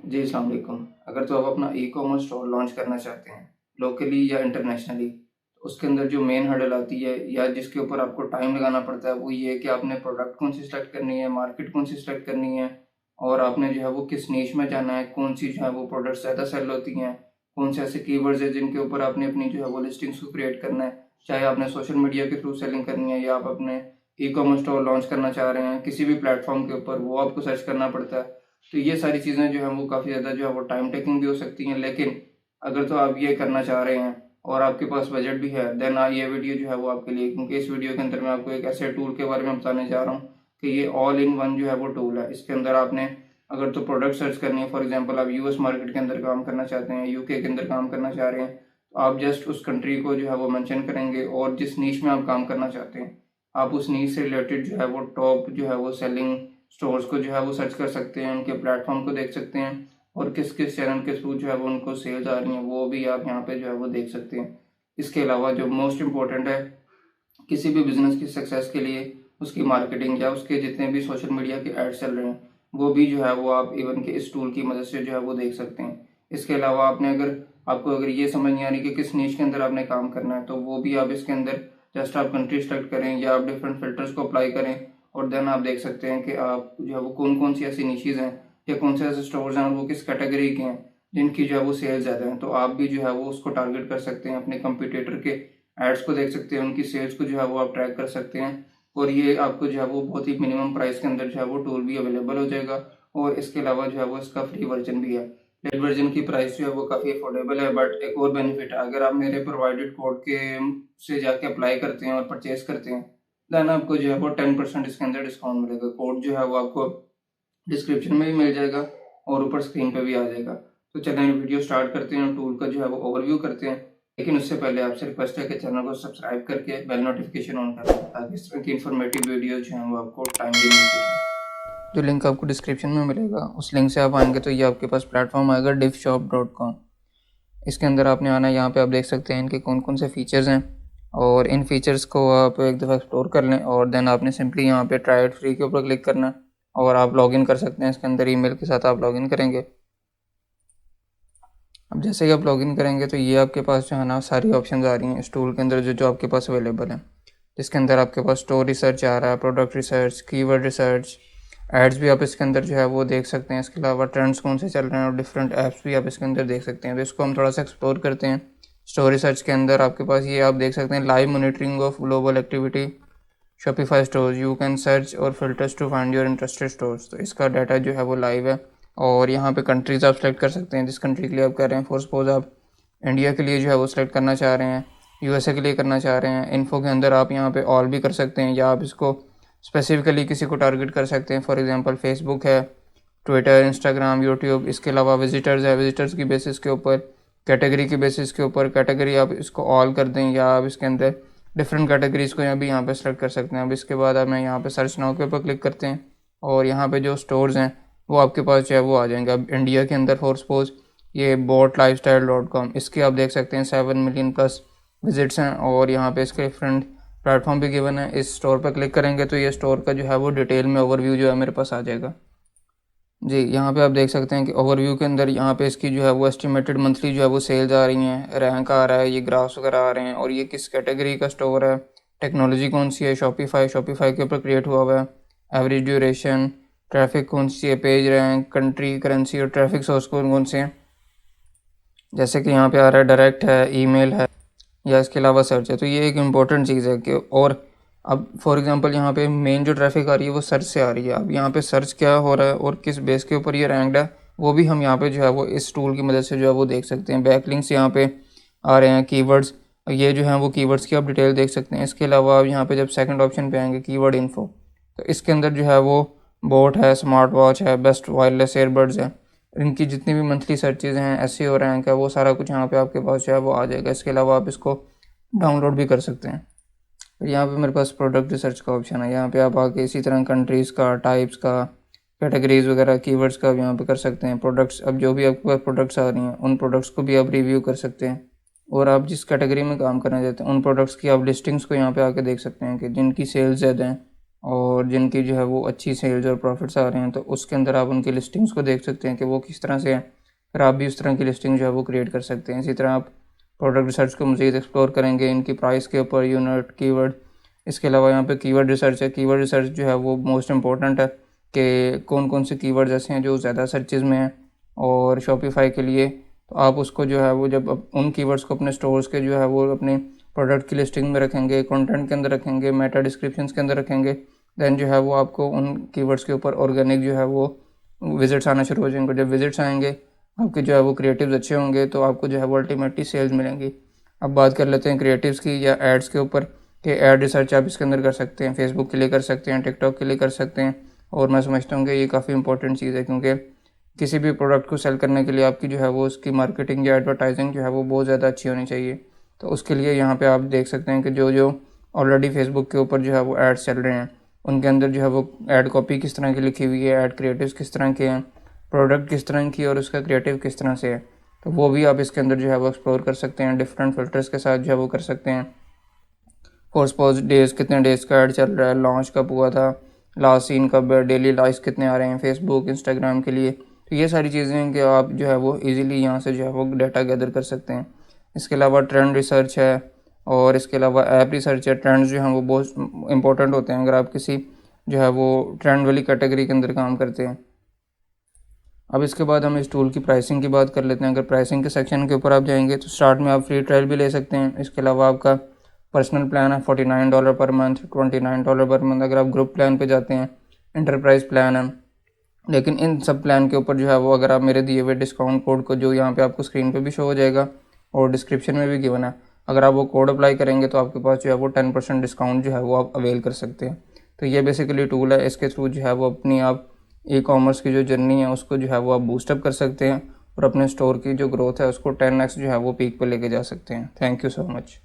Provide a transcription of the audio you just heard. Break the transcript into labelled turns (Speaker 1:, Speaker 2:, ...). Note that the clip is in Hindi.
Speaker 1: जी, अस्सलाम वालेकुम। अगर तो आप अपना ई-कॉमर्स स्टोर लॉन्च करना चाहते हैं, लोकली या इंटरनेशनली, तो उसके अंदर जो मेन हर्डल आती है या जिसके ऊपर आपको टाइम लगाना पड़ता है, वो ये है कि आपने प्रोडक्ट कौन सी सेलेक्ट करनी है, मार्केट कौन सी सेलेक्ट करनी है और आपने जो है वो किस नीश में जाना है, कौन सी जो है वो प्रोडक्ट्स ज़्यादा सेल होती हैं, कौन से ऐसे कीवर्ड्स हैं जिनके ऊपर आपने अपनी जो है वो लिस्टिंग्स को क्रिएट करना है। चाहे आपने सोशल मीडिया के थ्रू सेलिंग करनी है या आप अपने ई-कॉमर्स स्टोर लॉन्च करना चाह रहे हैं, किसी भी प्लेटफ़ॉर्म के ऊपर, वो आपको सर्च करना पड़ता है। तो ये सारी चीज़ें जो हैं वो काफ़ी ज़्यादा जो है वो टाइम टेकिंग भी हो सकती हैं, लेकिन अगर तो आप ये करना चाह रहे हैं और आपके पास बजट भी है, देन ये वीडियो जो है वो आपके लिए, क्योंकि इस वीडियो के अंदर मैं आपको एक ऐसे टूल के बारे में बताने जा रहा हूँ कि ये ऑल इन वन जो है वो टूल है। इसके अंदर आपने अगर तो प्रोडक्ट सर्च करनी है, फॉर एग्जांपल आप यूएस मार्केट के अंदर काम करना चाहते हैं, यूके के अंदर काम करना चाह रहे हैं, तो आप जस्ट उस कंट्री को जो है वो मेंशन करेंगे और जिस नीश में आप काम करना चाहते हैं, आप उस नीश से रिलेटेड जो है वो टॉप जो है वो सेलिंग स्टोर्स को जो है वो सर्च कर सकते हैं, उनके प्लेटफॉर्म को देख सकते हैं और किस किस चैनल के थ्रू जो है वो उनको सेल्स आ रही हैं, वो भी आप यहाँ पे जो है वो देख सकते हैं। इसके अलावा जो मोस्ट इम्पोर्टेंट है किसी भी बिजनेस की सक्सेस के लिए, उसकी मार्केटिंग या उसके जितने भी सोशल मीडिया के एड चल रहे हैं, वो भी जो है वो आप इवन के इस टूल की मदद से जो है वो देख सकते हैं। इसके अलावा आपको अगर ये समझ नहीं आ रही कि किस नीश के अंदर आपने काम करना है, तो वो भी आप इसके अंदर जस्ट आप कंट्री सेलेक्ट करें या आप डिफरेंट फिल्टर्स को अप्लाई करें और देन आप देख सकते हैं कि आप जो है वो कौन कौन सी ऐसी निशीज़ हैं या कौन से ऐसे स्टोर्स हैं और वो किस कैटेगरी के हैं जिनकी जो है वो सेल ज़्यादा है। तो आप भी जो है वो उसको टारगेट कर सकते हैं, अपने कंपटीटर के एड्स को देख सकते हैं, उनकी सेल्स को जो है वो आप ट्रैक कर सकते हैं और ये आपको जो है वो बहुत ही मिनिमम प्राइस के अंदर जो है वो टूल भी अवेलेबल हो जाएगा और इसके अलावा जो है वो इसका फ्री वर्जन भी है। पेड वर्जन की प्राइस जो है वो काफ़ी अफोर्डेबल है, बट एक और बेनिफिट है, अगर आप मेरे प्रोवाइडेड कोड के से जाके अप्लाई करते हैं और परचेज करते हैं, देन आपको जो है वो 10% इसके अंदर डिस्काउंट मिलेगा। कोड जो है वो आपको डिस्क्रिप्शन में भी मिल जाएगा और ऊपर स्क्रीन पे भी आ जाएगा। तो चलें वीडियो स्टार्ट करते हैं, टूल का जो है वो ओवरव्यू करते हैं। लेकिन उससे पहले आपसे रिक्वेस्ट है कि चैनल को सब्सक्राइब करके बेल नोटिफिकेशन ऑन कर दें ताकि इस तरह की इन्फॉर्मेटिव वीडियो जो हैं वो आपको टाइमली मिलती रहें। जो लिंक आपको डिस्क्रिप्शन में मिलेगा, उस लिंक से आप आएंगे तो ये आपके पास प्लेटफॉर्म आएगा divshop.com। इसके अंदर आपने आना है, यहाँ पे आप देख सकते हैं इनके कौन कौन से फीचर्स हैं और इन फीचर्स को आप एक दफ़ा एक्सप्लोर कर लें और देन आपने सिंपली यहाँ पे ट्राई इट फ्री के ऊपर क्लिक करना है और आप लॉगिन कर सकते हैं। इसके अंदर ईमेल के साथ आप लॉगिन करेंगे। अब जैसे ही आप लॉगिन करेंगे तो ये आपके पास जो है ना सारी ऑप्शंस आ रही हैं इस टूल के अंदर जो जो आपके पास अवेलेबल है, जिसके अंदर आपके पास स्टोर रिसर्च आ रहा है, product research, keyword research, ads भी आप इसके अंदर जो है वो देख सकते हैं। इसके अलावा ट्रेंड्स कौन से चल रहे हैं और डिफरेंट ऐप्स भी आप इसके अंदर देख सकते हैं। तो इसको हम थोड़ा सा एक्सप्लोर करते हैं। स्टोर रिसर्च के अंदर आपके पास ये आप देख सकते हैं live monitoring of global activity, Shopify stores, you can search और filters to find your interested stores. तो इसका डाटा जो है वो लाइव है और यहाँ पे कंट्रीज़ आप सेलेक्ट कर सकते हैं जिस कंट्री के लिए आप कर रहे हैं। फॉर सपोज आप इंडिया के लिए जो है वो सिलेक्ट करना चाह रहे हैं, यूएसए के लिए करना चाह रहे हैं। इन्फो के अंदर आप यहाँ पे ऑल भी कर सकते हैं या आप इसको स्पेसिफिकली किसी को टारगेट कर सकते हैं। फॉर एग्जांपल फेसबुक है, ट्विटर, इंस्टाग्राम, यूट्यूब। इसके अलावा विजिटर्स है, विजिटर्स की बेसिस के ऊपर, कैटेगरी की बेसिस के ऊपर कैटेगरी आप इसको ऑल कर दें या आप इसके अंदर डिफरेंट कैटेगरीज़ को भी यहाँ पे सेलेक्ट कर सकते हैं। अब इसके बाद हमें यहाँ पे सर्च नाउ के ऊपर क्लिक करते हैं और यहाँ पे जो स्टोर्स हैं वो आपके पास जो है वो आ जाएंगे। अब इंडिया के अंदर फॉर सपोज ये botlifestyle.com, इसके आप देख सकते हैं 7 मिलियन प्लस विजिट्स हैं और यहाँ पे इसके डिफरेंट प्लेटफॉर्म भी गिवन है। इस स्टोर पर क्लिक करेंगे तो ये स्टोर का जो है वो डिटेल में ओवरव्यू जो है मेरे पास आ जाएगा। जी, यहाँ पे आप देख सकते हैं कि ओवरव्यू के अंदर यहाँ पे इसकी जो है वो एस्टिमेटेड मंथली जो है वो सेल्स आ रही हैं, रैंक आ रहा है, ये ग्राफ्स वगैरह आ रहे हैं और ये किस कैटेगरी का स्टोर है, टेक्नोलॉजी कौन सी है, शॉपिफाई के ऊपर क्रिएट हुआ हुआ है, एवरेज ड्यूरेशन, ट्रैफिक कौन सी है, पेज रैंक, कंट्री, करेंसी और ट्रैफिक सोर्स कौन कौन से हैं। जैसे कि यहाँ पे आ रहा है डायरेक्ट है, ईमेल है या इसके अलावा सर्च है। तो ये एक इम्पॉर्टेंट चीज़ है कि और अब फॉर एग्जांपल यहाँ पे मेन जो ट्रैफिक आ रही है वो सर्च से आ रही है। अब यहाँ पे सर्च क्या हो रहा है और किस बेस के ऊपर ये रैंक्ड है वो भी हम यहाँ पे जो है वो इस टूल की मदद से जो है वो देख सकते हैं। बैकलिंक्स यहाँ पे आ रहे हैं, कीवर्ड्स, ये जो है वो कीवर्ड्स की आप डिटेल देख सकते हैं। इसके अलावा आप यहाँ पे जब सेकंड ऑप्शन पे आएंगे कीवर्ड इन्फो, तो इसके अंदर जो है वो बोट है, स्मार्ट वॉच है, बेस्ट वायरलेस एयरबड्स है, इनकी जितनी भी मंथली सर्चेज हैं, एसईओ रैंक है, वो सारा कुछ यहाँ पे आपके पास जो है वो आ जाएगा। इसके अलावा आप इसको डाउनलोड भी कर सकते हैं। फिर यहाँ पे मेरे पास प्रोडक्ट रिसर्च का ऑप्शन है, यहाँ पे आप आके इसी तरह कंट्रीज़ का, टाइप्स का, कैटेगरीज़ वगैरह, कीवर्ड्स का भी यहाँ पे कर सकते हैं। प्रोडक्ट्स, अब जो भी आपके पास प्रोडक्ट्स आ रही हैं उन प्रोडक्ट्स को भी आप रिव्यू कर सकते हैं और आप जिस कैटेगरी में काम करना चाहते हैं उन प्रोडक्ट्स की आप लिस्टिंग्स को यहाँ पे आके देख सकते हैं कि जिनकी सेल्स ज़्यादा हैं और जिनकी जो है वो अच्छी सेल्स और प्रॉफिट्स आ रहे हैं, तो उसके अंदर आप उनकी लिस्टिंग्स को देख सकते हैं कि वो किस तरह से है। फिर आप भी उस तरह की लिस्टिंग जो है वो क्रिएट कर सकते हैं। इसी तरह आप प्रोडक्ट रिसर्च को मज़ीद एक्सप्लोर करेंगे, इनकी प्राइस के ऊपर, यूनिट, कीवर्ड। इसके अलावा यहाँ पे कीवर्ड रिसर्च है। कीवर्ड रिसर्च जो है वो मोस्ट इंपॉर्टेंट है कि कौन कौन से कीवर्ड्स ऐसे हैं जो ज़्यादा सर्चेज़ में हैं और शॉपिफाई के लिए। तो आप उसको जो है वो जब उन कीवर्ड्स को अपने स्टोर्स के जो है वो अपने प्रोडक्ट की लिस्टिंग में रखेंगे, कंटेंट के अंदर रखेंगे, मेटा डिस्क्रिप्शंस के अंदर रखेंगे, देन जो है वो आपको उन कीवर्ड्स के ऊपर ऑर्गेनिक जो है वो विजिट्स आना शुरू हो जाएंगे। जब विजिट्स आएंगे, आपके जो है वो क्रिएटिव्स अच्छे होंगे, तो आपको जो है वो अल्टीमेटली सेल्स मिलेंगी। अब बात कर लेते हैं क्रिएटिव्स की या एड्स के ऊपर, कि एड रिसर्च आप इसके अंदर कर सकते हैं, फेसबुक के लिए कर सकते हैं, टिकटॉक के लिए कर सकते हैं। और मैं समझता हूँ कि ये काफ़ी इंपॉर्टेंट चीज़ है, क्योंकि किसी भी प्रोडक्ट को सेल करने के लिए आपकी जो है वो उसकी मार्केटिंग या एडवर्टाइजिंग जो है वो बहुत ज़्यादा अच्छी होनी चाहिए। तो उसके लिए यहाँ पे आप देख सकते हैं कि जो जो ऑलरेडी फेसबुक के ऊपर जो है वो एड्स चल रहे हैं, उनके अंदर जो है वो ऐड कॉपी किस तरह की लिखी हुई है, ऐड क्रिएटिव्स किस तरह के हैं, प्रोडक्ट किस तरह की और उसका क्रिएटिव किस तरह से है। तो वो भी आप इसके अंदर जो है वो एक्सप्लोर कर सकते हैं, डिफरेंट फिल्टर्स के साथ जो है वो कर सकते हैं। और सपोज डेज़, कितने डेज़ का ऐड चल रहा है, लॉन्च कब हुआ था, लास्ट सीन कब है, डेली लाइक्स कितने आ रहे हैं फेसबुक, इंस्टाग्राम के लिए। तो ये सारी चीज़ें हैं कि आप जो है वो इजीली यहाँ से जो है वो डाटा गैदर कर सकते हैं। इसके अलावा ट्रेंड रिसर्च है, और इसके अलावा ऐप रिसर्च है। ट्रेंड्स जो हैं वो बहुत इंपॉर्टेंट होते हैं अगर आप किसी जो है वो ट्रेंड वाली कैटेगरी के अंदर काम करते हैं। अब इसके बाद हम इस टूल की प्राइसिंग की बात कर लेते हैं। अगर प्राइसिंग के सेक्शन के ऊपर आप जाएंगे तो स्टार्ट में आप फ्री ट्रायल भी ले सकते हैं। इसके अलावा आपका पर्सनल प्लान है $49 पर मंथ, $29 पर मंथ। अगर आप ग्रुप प्लान पे जाते हैं, इंटरप्राइज प्लान है। लेकिन इन सब प्लान के ऊपर जो है वो अगर आप मेरे दिए हुए डिस्काउंट कोड को, जो यहाँ पे आपको स्क्रीन पे भी शो हो जाएगा और डिस्क्रिप्शन में भी गिवन है, अगर आप वो कोड अप्लाई करेंगे तो आपके पास जो है वो 10% डिस्काउंट जो है वो आप अवेल कर सकते हैं। तो ये बेसिकली टूल है, इसके थ्रू जो है वो अपनी आप ई कॉमर्स की जो जर्नी है उसको जो है वो आप बूस्टअप कर सकते हैं और अपने स्टोर की जो ग्रोथ है उसको 10x जो है वो पीक पर लेके जा सकते हैं। Thank you so much.